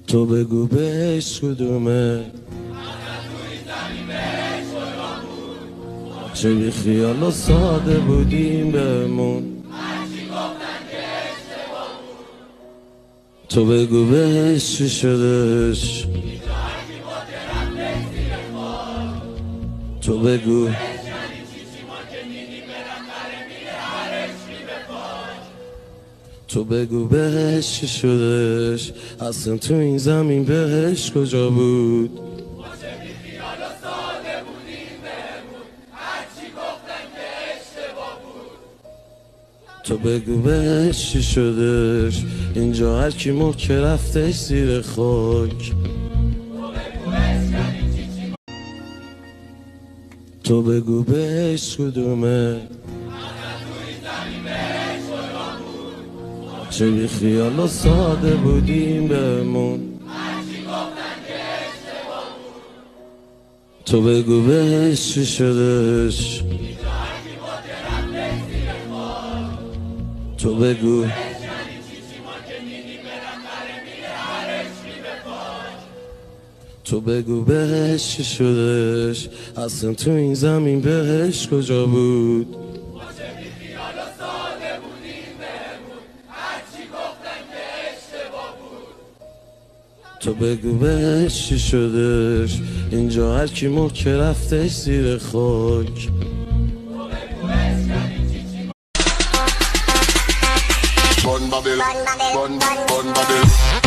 تو بگو بهش کدومه چه بی خیال و ساده بودیم بهمون. تو بگو بهش چی شدش، تو بگو تو بگو بهش چی شدش، اصلا تو این زمین بهش کجا بود. تو بگو بهش چی شدش، اینجا هر کی مرد که رفتش زیر خاک. تو بگو بهش کدومه چه بی خیال و ساده بودیم بهمون. تو بگو بهش چی شدش، تو بگو تو بگو بهش چی شدش، اصلا تو این زمین بهش کجا بود. تو بگو بهش چی شدش، اینجا هر کی مرد که رفتش زیر خاک. Bun Babel, bun Babel.